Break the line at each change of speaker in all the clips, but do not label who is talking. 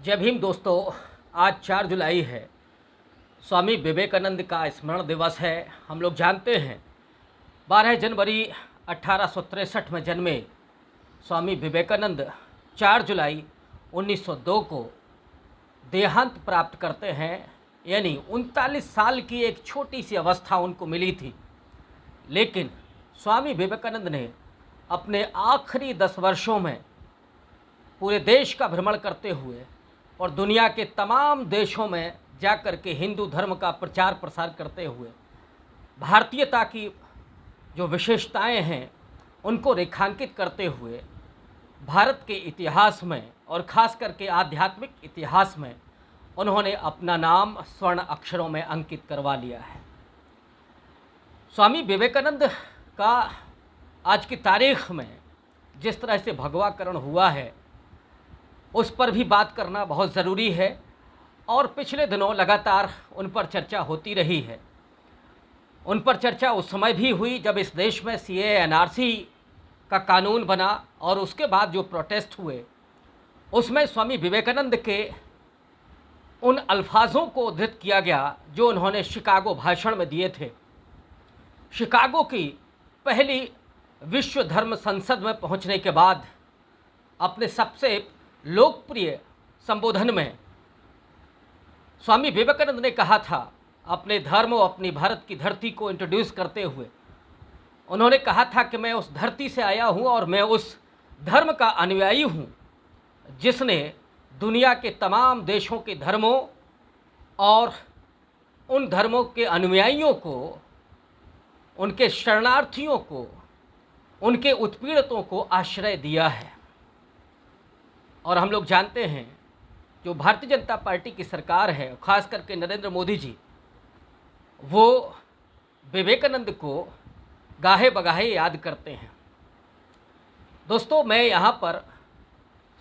जय भीम दोस्तों। आज 4 जुलाई है। स्वामी विवेकानंद का स्मरण दिवस है। हम लोग जानते हैं 12 जनवरी 1863 में जन्मे स्वामी विवेकानंद 4 जुलाई 1902 को देहांत प्राप्त करते हैं। यानी 39 साल की एक छोटी सी अवस्था उनको मिली थी। लेकिन स्वामी विवेकानंद ने अपने आखिरी 10 वर्षों में पूरे देश का भ्रमण करते हुए और दुनिया के तमाम देशों में जाकर के हिंदू धर्म का प्रचार प्रसार करते हुए भारतीयता की जो विशेषताएं हैं उनको रेखांकित करते हुए भारत के इतिहास में और ख़ास करके आध्यात्मिक इतिहास में उन्होंने अपना नाम स्वर्ण अक्षरों में अंकित करवा लिया है। स्वामी विवेकानंद का आज की तारीख में जिस तरह से भगवाकरण हुआ है उस पर भी बात करना बहुत ज़रूरी है और पिछले दिनों लगातार उन पर चर्चा होती रही है। उन पर चर्चा उस समय भी हुई जब इस देश में सीएए एनआरसी का कानून बना और उसके बाद जो प्रोटेस्ट हुए उसमें स्वामी विवेकानंद के उन अल्फाजों को उद्धृत किया गया जो उन्होंने शिकागो भाषण में दिए थे। शिकागो की पहली विश्व धर्म संसद में पहुंचने के बाद अपने सबसे लोकप्रिय संबोधन में स्वामी विवेकानंद ने कहा था, अपने धर्म और अपनी भारत की धरती को इंट्रोड्यूस करते हुए उन्होंने कहा था कि मैं उस धरती से आया हूं और मैं उस धर्म का अनुयायी हूं जिसने दुनिया के तमाम देशों के धर्मों और उन धर्मों के अनुयायियों को, उनके शरणार्थियों को, उनके उत्पीड़ितों को आश्रय दिया है। और हम लोग जानते हैं जो भारतीय जनता पार्टी की सरकार है, ख़ास करके नरेंद्र मोदी जी, वो विवेकानंद को गाहे बगाहे याद करते हैं। दोस्तों, मैं यहाँ पर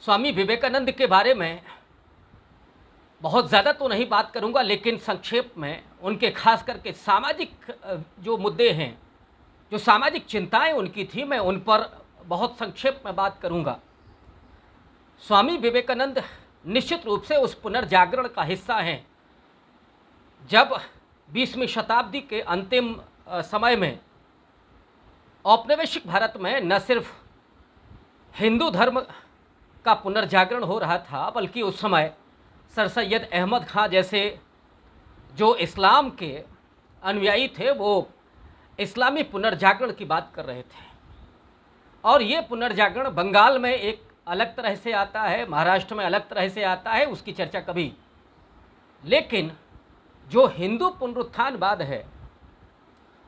स्वामी विवेकानंद के बारे में बहुत ज़्यादा तो नहीं बात करूँगा, लेकिन संक्षेप में उनके खास करके सामाजिक जो मुद्दे हैं, जो सामाजिक चिंताएं उनकी थी, मैं उन पर बहुत संक्षेप में बात करूँगा। स्वामी विवेकानंद निश्चित रूप से उस पुनर्जागरण का हिस्सा हैं जब 20वीं शताब्दी के अंतिम समय में औपनिवेशिक भारत में न सिर्फ हिंदू धर्म का पुनर्जागरण हो रहा था, बल्कि उस समय सर सैयद अहमद खां जैसे जो इस्लाम के अनुयायी थे वो इस्लामी पुनर्जागरण की बात कर रहे थे। और ये पुनर्जागरण बंगाल में एक अलग तरह से आता है, महाराष्ट्र में अलग तरह से आता है, उसकी चर्चा कभी। लेकिन जो हिंदू पुनरुत्थानवाद है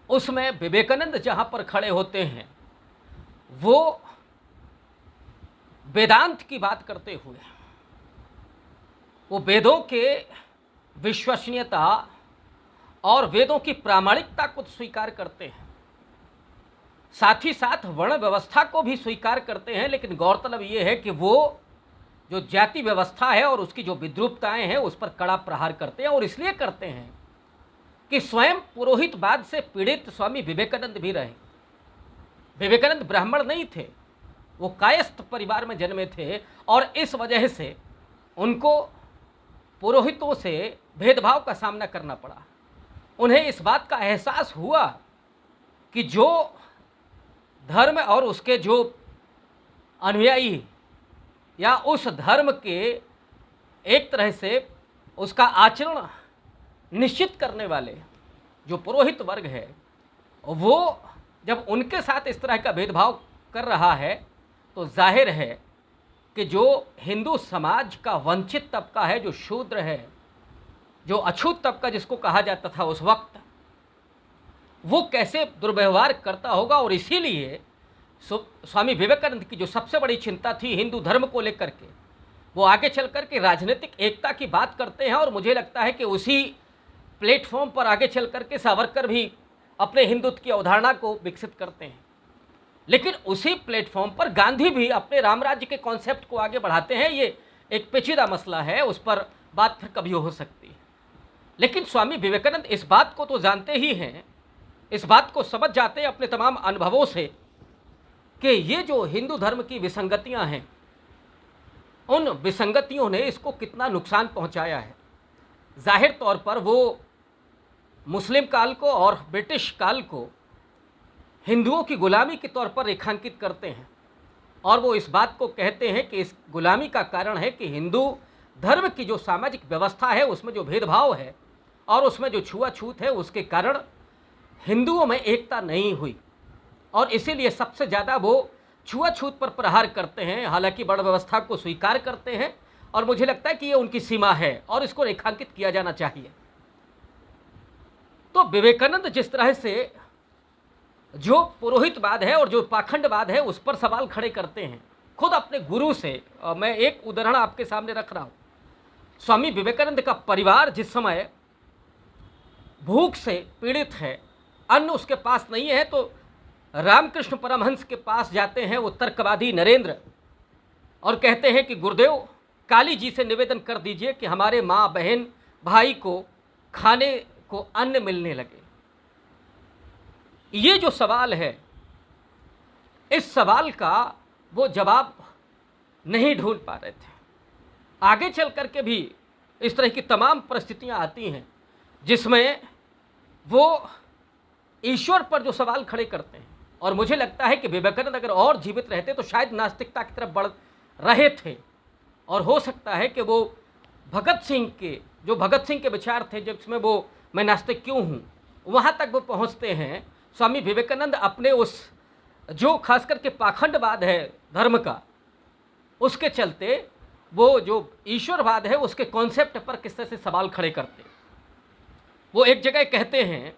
उसमें विवेकानंद जहाँ पर खड़े होते हैं वो वेदांत की बात करते हुए वो वेदों के विश्वसनीयता और वेदों की प्रामाणिकता को स्वीकार करते हैं, साथ ही साथ वर्ण व्यवस्था को भी स्वीकार करते हैं। लेकिन गौरतलब ये है कि वो जो जाति व्यवस्था है और उसकी जो विद्रूपताएं हैं उस पर कड़ा प्रहार करते हैं, और इसलिए करते हैं कि स्वयं पुरोहितवाद से पीड़ित स्वामी विवेकानंद भी रहे। विवेकानंद ब्राह्मण नहीं थे, वो कायस्थ परिवार में जन्मे थे और इस वजह से उनको पुरोहितों से भेदभाव का सामना करना पड़ा। उन्हें इस बात का एहसास हुआ कि जो धर्म और उसके जो अनुयायी या उस धर्म के एक तरह से उसका आचरण निश्चित करने वाले जो पुरोहित वर्ग है, वो जब उनके साथ इस तरह का भेदभाव कर रहा है तो जाहिर है कि जो हिंदू समाज का वंचित तबका है, जो शूद्र है, जो अछूत तबका जिसको कहा जाता था उस वक्त, वो कैसे दुर्व्यवहार करता होगा। और इसीलिए स्वामी विवेकानंद की जो सबसे बड़ी चिंता थी हिंदू धर्म को लेकर के, वो आगे चल कर के राजनीतिक एकता की बात करते हैं। और मुझे लगता है कि उसी प्लेटफॉर्म पर आगे चल कर के सावरकर भी अपने हिंदुत्व की अवधारणा को विकसित करते हैं। लेकिन उसी प्लेटफॉर्म पर गांधी भी अपने रामराज्य के कॉन्सेप्ट को आगे बढ़ाते हैं। ये एक पेचीदा मसला है, उस पर बात फिर कभी हो सकती है। लेकिन स्वामी विवेकानंद इस बात को तो जानते ही हैं, इस बात को समझ जाते हैं अपने तमाम अनुभवों से कि ये जो हिंदू धर्म की विसंगतियां हैं उन विसंगतियों ने इसको कितना नुकसान पहुंचाया है। जाहिर तौर पर वो मुस्लिम काल को और ब्रिटिश काल को हिंदुओं की गुलामी के तौर पर रेखांकित करते हैं और वो इस बात को कहते हैं कि इस गुलामी का कारण है कि हिंदू धर्म की जो सामाजिक व्यवस्था है उसमें जो भेदभाव है और उसमें जो छुआछूत है उसके कारण हिंदुओं में एकता नहीं हुई और इसीलिए सबसे ज़्यादा वो छुआछूत पर प्रहार करते हैं। हालांकि वर्ण व्यवस्था को स्वीकार करते हैं और मुझे लगता है कि ये उनकी सीमा है और इसको रेखांकित किया जाना चाहिए। तो विवेकानंद जिस तरह से जो पुरोहितवाद है और जो पाखंडवाद है उस पर सवाल खड़े करते हैं खुद अपने गुरु से, मैं एक उदाहरण आपके सामने रख रहा हूँ। स्वामी विवेकानंद का परिवार जिस समय भूख से पीड़ित है, अन्न उसके पास नहीं है, तो रामकृष्ण परमहंस के पास जाते हैं वो तर्कवादी नरेंद्र और कहते हैं कि गुरुदेव काली जी से निवेदन कर दीजिए कि हमारे माँ बहन भाई को खाने को अन्न मिलने लगे। ये जो सवाल है, इस सवाल का वो जवाब नहीं ढूंढ पा रहे थे। आगे चल कर के भी इस तरह की तमाम परिस्थितियां आती हैं जिसमें वो ईश्वर पर जो सवाल खड़े करते हैं और मुझे लगता है कि विवेकानंद अगर और जीवित रहते तो शायद नास्तिकता की तरफ बढ़ रहे थे और हो सकता है कि वो भगत सिंह के विचार थे जिसमें वो मैं नास्तिक क्यों हूँ, वहाँ तक वो पहुँचते हैं। स्वामी विवेकानंद अपने उस जो खास करके पाखंडवाद है धर्म का, उसके चलते वो जो ईश्वरवाद है उसके कॉन्सेप्ट पर किस तरह से सवाल खड़े करते। वो एक जगह कहते हैं,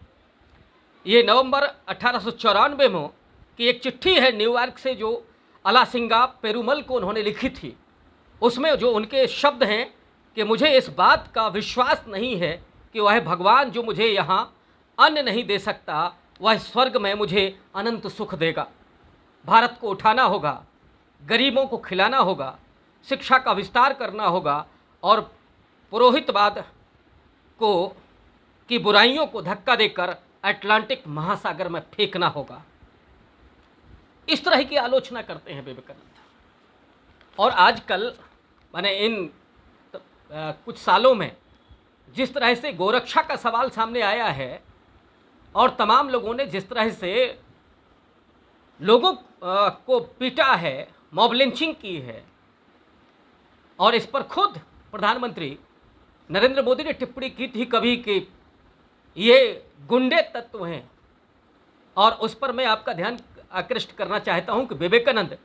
ये नवंबर 1894 में कि एक चिट्ठी है न्यूयॉर्क से जो अलासिंगा पेरुमल को उन्होंने लिखी थी, उसमें जो उनके शब्द हैं कि मुझे इस बात का विश्वास नहीं है कि वह भगवान जो मुझे यहाँ अन्न नहीं दे सकता वह स्वर्ग में मुझे अनंत सुख देगा। भारत को उठाना होगा, गरीबों को खिलाना होगा, शिक्षा का विस्तार करना होगा और पुरोहितवाद को की बुराइयों को धक्का देकर अटलांटिक महासागर में फेंकना होगा। इस तरह की आलोचना करते हैं विवेकानंद। और आजकल माने इन कुछ सालों में जिस तरह से गोरक्षा का सवाल सामने आया है और तमाम लोगों ने जिस तरह से लोगों को पीटा है, मॉब लिंचिंग की है और इस पर खुद प्रधानमंत्री नरेंद्र मोदी ने टिप्पणी की थी कभी कि ये गुंडे तत्व हैं, और उस पर मैं आपका ध्यान आकृष्ट करना चाहता हूं कि विवेकानंद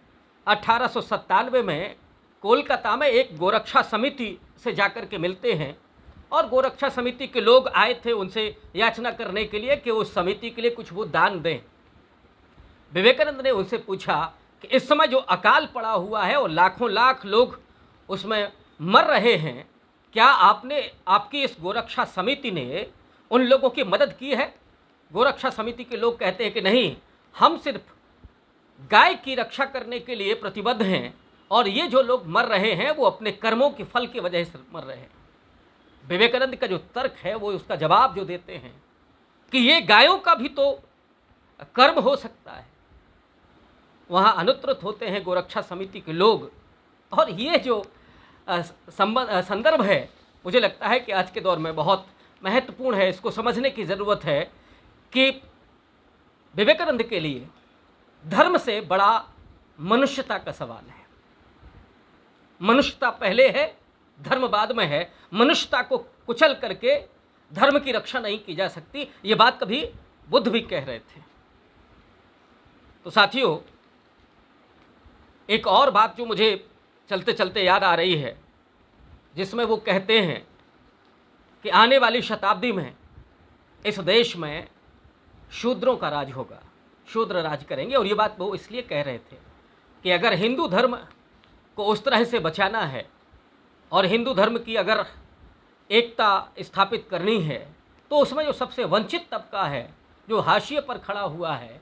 1897 में कोलकाता में एक गोरक्षा समिति से जाकर के मिलते हैं और गोरक्षा समिति के लोग आए थे उनसे याचना करने के लिए कि उस समिति के लिए कुछ वो दान दें। विवेकानंद ने उनसे पूछा कि इस समय जो अकाल पड़ा हुआ है और लाखों लाख लोग उसमें मर रहे हैं, क्या आपकी इस गोरक्षा समिति ने उन लोगों की मदद की है? गोरक्षा समिति के लोग कहते हैं कि नहीं, हम सिर्फ गाय की रक्षा करने के लिए प्रतिबद्ध हैं और ये जो लोग मर रहे हैं वो अपने कर्मों के फल की वजह से मर रहे हैं। विवेकानंद का जो तर्क है वो उसका जवाब जो देते हैं कि ये गायों का भी तो कर्म हो सकता है। वहाँ अनुत्तरित होते हैं गोरक्षा समिति के लोग। और ये जो संदर्भ है मुझे लगता है कि आज के दौर में बहुत महत्वपूर्ण है, इसको समझने की ज़रूरत है कि विवेकानंद के लिए धर्म से बड़ा मनुष्यता का सवाल है। मनुष्यता पहले है, धर्म बाद में है। मनुष्यता को कुचल करके धर्म की रक्षा नहीं की जा सकती, ये बात कभी बुद्ध भी कह रहे थे। तो साथियों, एक और बात जो मुझे चलते चलते याद आ रही है, जिसमें वो कहते हैं कि आने वाली शताब्दी में इस देश में शूद्रों का राज होगा, शूद्र राज करेंगे। और ये बात वो इसलिए कह रहे थे कि अगर हिंदू धर्म को उस तरह से बचाना है और हिंदू धर्म की अगर एकता स्थापित करनी है तो उसमें जो सबसे वंचित तबका है, जो हाशिए पर खड़ा हुआ है,